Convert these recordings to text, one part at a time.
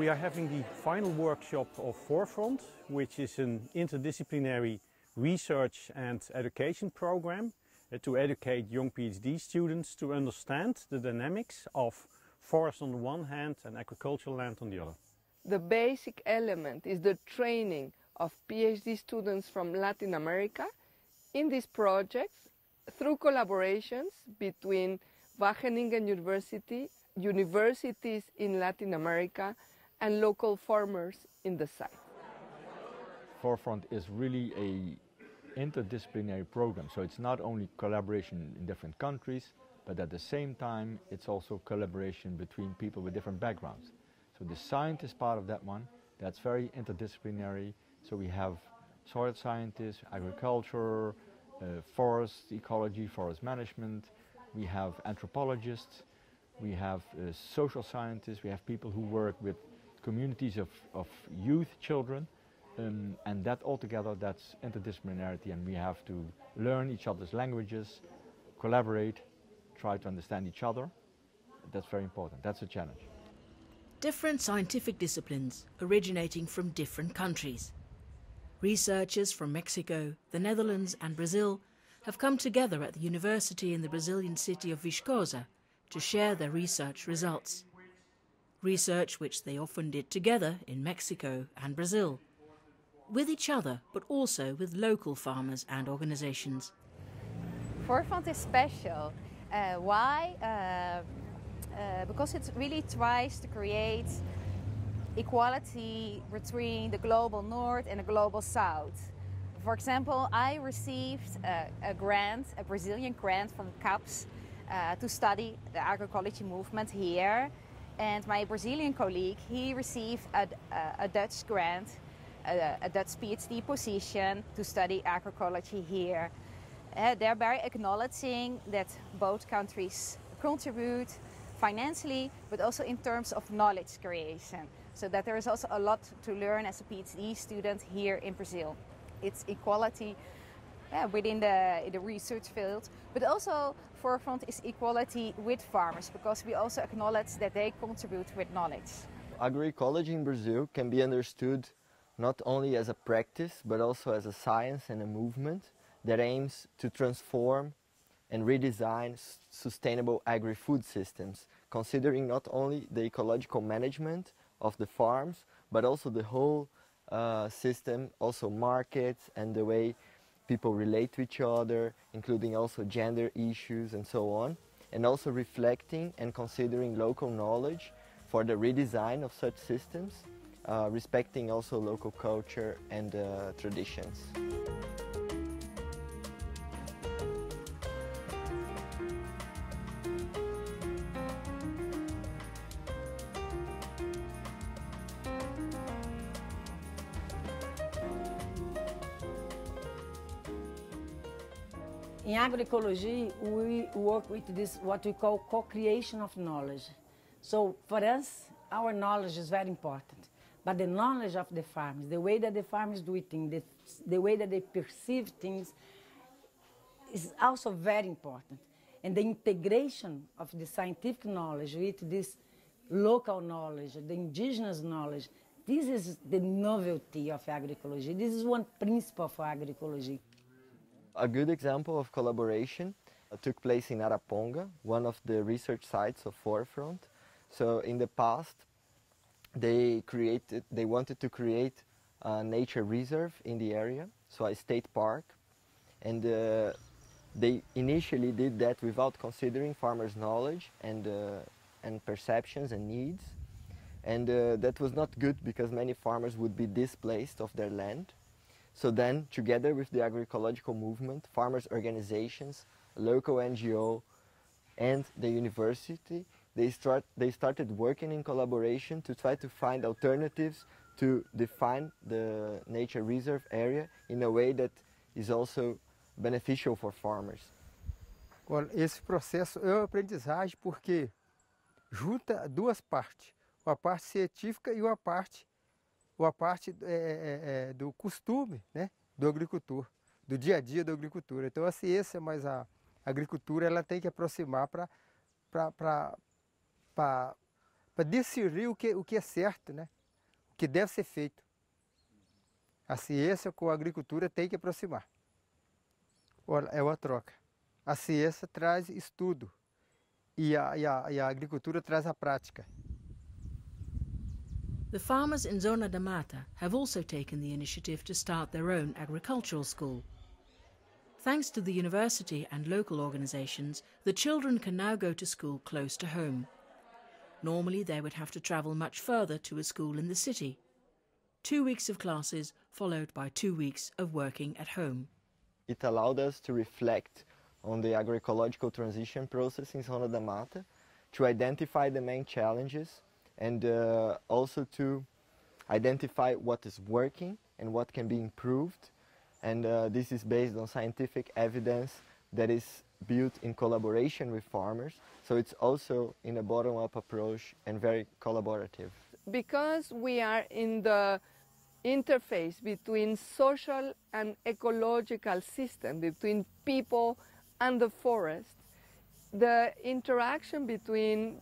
We are having the final workshop of Forefront, which is an interdisciplinary research and education program to educate young PhD students to understand the dynamics of forest on the one hand and agricultural land on the other. The basic element is the training of PhD students from Latin America in these projects through collaborations between Wageningen University, universities in Latin America and local farmers in the site. Forefront is really an interdisciplinary program, so it's not only collaboration in different countries, but at the same time it's also collaboration between people with different backgrounds. So the scientist part of that one, that's very interdisciplinary. So we have soil scientists, agriculture, forest ecology, forest management. We have anthropologists, we have social scientists, we have people who work with communities of youth, children, and that altogether, that's interdisciplinarity, and we have to learn each other's languages, collaborate, try to understand each other. That's very important, that's a challenge. Different scientific disciplines originating from different countries. Researchers from Mexico, the Netherlands and Brazil have come together at the university in the Brazilian city of Viçosa to share their research results. Research which they often did together in Mexico and Brazil, with each other but also with local farmers and organizations. Forefront is special. Why? Because it really tries to create equality between the global north and the global south. For example, I received a grant, a Brazilian grant from CAPS to study the agroecology movement here. And my Brazilian colleague, he received a Dutch grant, a Dutch PhD position to study agroecology here. Thereby acknowledging that both countries contribute financially, but also in terms of knowledge creation. So that there is also a lot to learn as a PhD student here in Brazil. It's equality within the research field, but also Forefront is equality with farmers, because we also acknowledge that they contribute with knowledge. Agroecology in Brazil can be understood not only as a practice, but also as a science and a movement that aims to transform and redesign sustainable agri-food systems, considering not only the ecological management of the farms, but also the whole system, also markets and the way people relate to each other, including also gender issues and so on, and also reflecting and considering local knowledge for the redesign of such systems, respecting also local culture and traditions. In agroecology, we work with this, what we call co-creation of knowledge. So for us, our knowledge is very important. But the knowledge of the farmers, the way that the farmers do things, the way that they perceive things is also very important. And the integration of the scientific knowledge with this local knowledge, the indigenous knowledge, this is the novelty of agroecology. This is one principle for agroecology. A good example of collaboration took place in Araponga, one of the research sites of Forefront. So in the past, they wanted to create a nature reserve in the area, so a state park, and they initially did that without considering farmers' knowledge and perceptions and needs, and that was not good because many farmers would be displaced of their land. So then, together with the agroecological movement, farmers' organizations, local NGO, and the university, they started working in collaboration to try to find alternatives to define the nature reserve area in a way that is also beneficial for farmers. Well, esse processo é uma aprendizagem porque junta duas partes, uma parte científica e uma parte do costume, né, do agricultor, do dia a dia do agricultor. Então a ciência mais a agricultura, ela tem que aproximar para para discernir o que é certo, né? O que deve ser feito. A ciência com a agricultura tem que aproximar. Olha, é uma troca. A ciência traz estudo e a agricultura traz a prática. The farmers in Zona da Mata have also taken the initiative to start their own agricultural school. Thanks to the university and local organisations, the children can now go to school close to home. Normally they would have to travel much further to a school in the city. 2 weeks of classes followed by 2 weeks of working at home. It allowed us to reflect on the agroecological transition process in Zona da Mata, to identify the main challenges and also to identify what is working and what can be improved. And this is based on scientific evidence that is built in collaboration with farmers. So it's also in a bottom-up approach and very collaborative. Because we are in the interface between social and ecological system, between people and the forest, the interaction between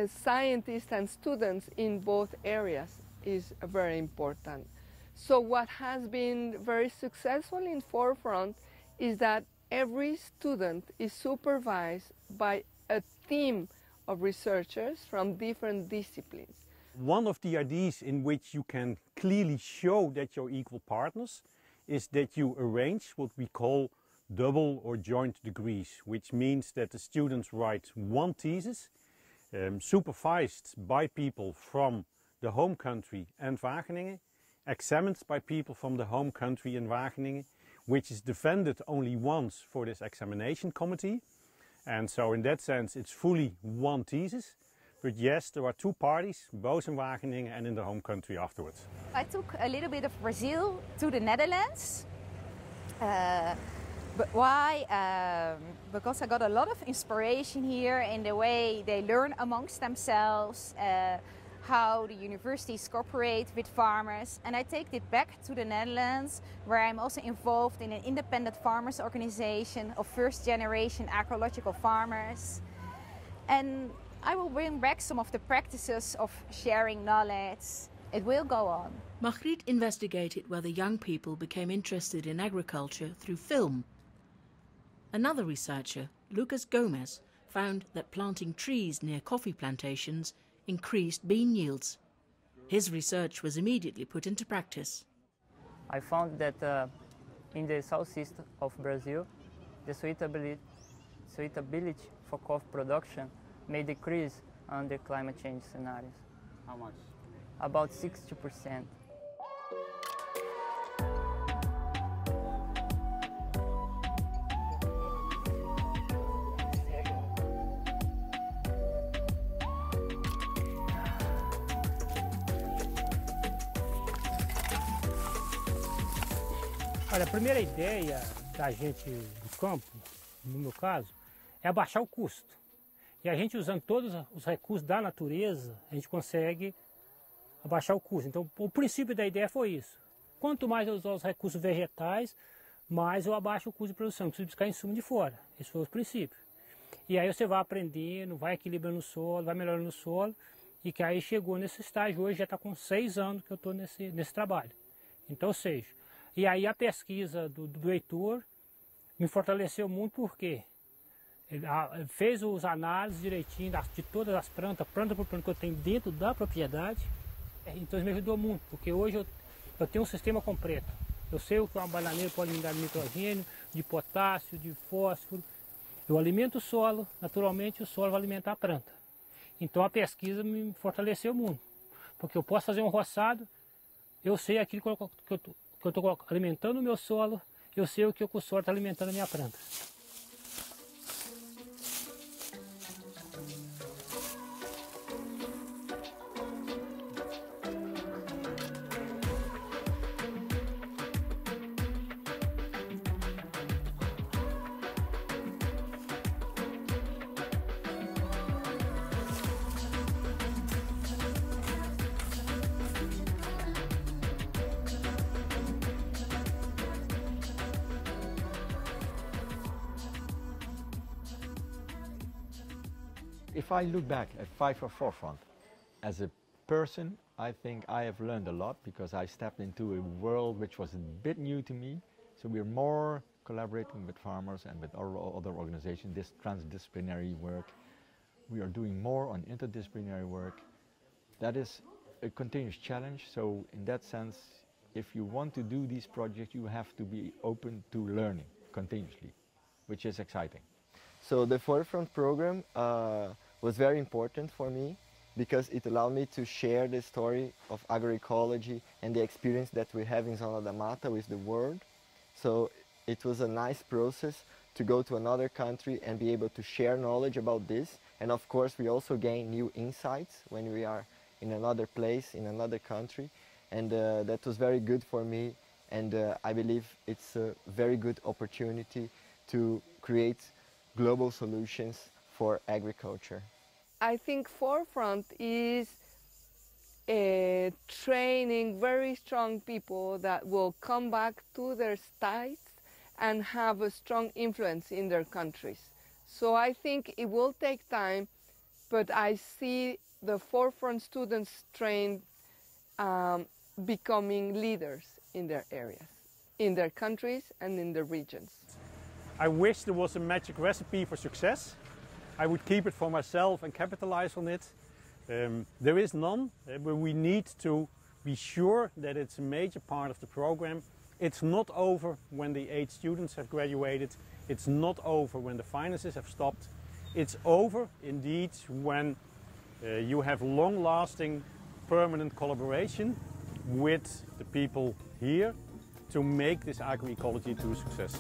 scientists and students in both areas is very important. So what has been very successful in Forefront is that every student is supervised by a team of researchers from different disciplines. One of the ideas in which you can clearly show that you're equal partners is that you arrange what we call double or joint degrees, which means that the students write one thesis supervised by people from the home country and Wageningen, examined by people from the home country in Wageningen, which is defended only once for this examination committee. And so in that sense it's fully one thesis. But yes, there are two parties, both in Wageningen and in the home country afterwards. I took a little bit of Brazil to the Netherlands. But why? Because I got a lot of inspiration here in the way they learn amongst themselves, how the universities cooperate with farmers. And I take it back to the Netherlands, where I'm also involved in an independent farmers organization of first-generation agrological farmers. And I will bring back some of the practices of sharing knowledge. It will go on. Margriet investigated whether young people became interested in agriculture through film. Another researcher, Lucas Gomez, found that planting trees near coffee plantations increased bean yields. His research was immediately put into practice. I found that in the southeast of Brazil, the suitability for coffee production may decrease under climate change scenarios. How much? About 60%. Olha, a primeira ideia da gente do campo, no meu caso, é abaixar o custo. E a gente usando todos os recursos da natureza, a gente consegue abaixar o custo. Então o princípio da ideia foi isso. Quanto mais eu usar os recursos vegetais, mais eu abaixo o custo de produção. Não preciso buscar insumo de fora. Esse foi o princípio. E aí você vai aprendendo, vai equilibrando o solo, vai melhorando o solo. E que aí chegou nesse estágio, hoje já está com 6 anos que eu estou nesse trabalho. Então, ou seja, e aí a pesquisa do Heitor me fortaleceu muito porque ele fez os análises direitinho de todas as plantas, planta por planta que eu tenho dentro da propriedade. Então isso me ajudou muito, porque hoje eu tenho um sistema completo. Eu sei o que uma bananeira pode me dar de nitrogênio, de potássio, de fósforo. Eu alimento o solo, naturalmente o solo vai alimentar a planta. Então a pesquisa me fortaleceu muito, porque eu posso fazer um roçado, eu sei aquilo que eu estou alimentando o meu solo, eu sei o que o solo está alimentando a minha planta. If I look back at 5 for Forefront, As a person, I think I have learned a lot because I stepped into a world which was a bit new to me. So we're more collaborating with farmers and with other organizations, this transdisciplinary work. We are doing more on interdisciplinary work. That is a continuous challenge. So in that sense, if you want to do these projects, you have to be open to learning continuously, which is exciting. So the Forefront program was very important for me because it allowed me to share the story of agroecology and the experience that we have in Zona da Mata with the world. So it was a nice process to go to another country and be able to share knowledge about this. And of course, we also gain new insights when we are in another place, in another country. And that was very good for me. And I believe it's a very good opportunity to create global solutions for agriculture. I think Forefront is training very strong people that will come back to their states and have a strong influence in their countries. So I think it will take time, but I see the Forefront students trained becoming leaders in their areas, in their countries and in their regions. I wish there was a magic recipe for success. I would keep it for myself and capitalize on it. There is none, but we need to be sure that it's a major part of the program. It's not over when the 8 students have graduated. It's not over when the finances have stopped. It's over indeed when you have long-lasting, permanent collaboration with the people here to make this agroecology to a success.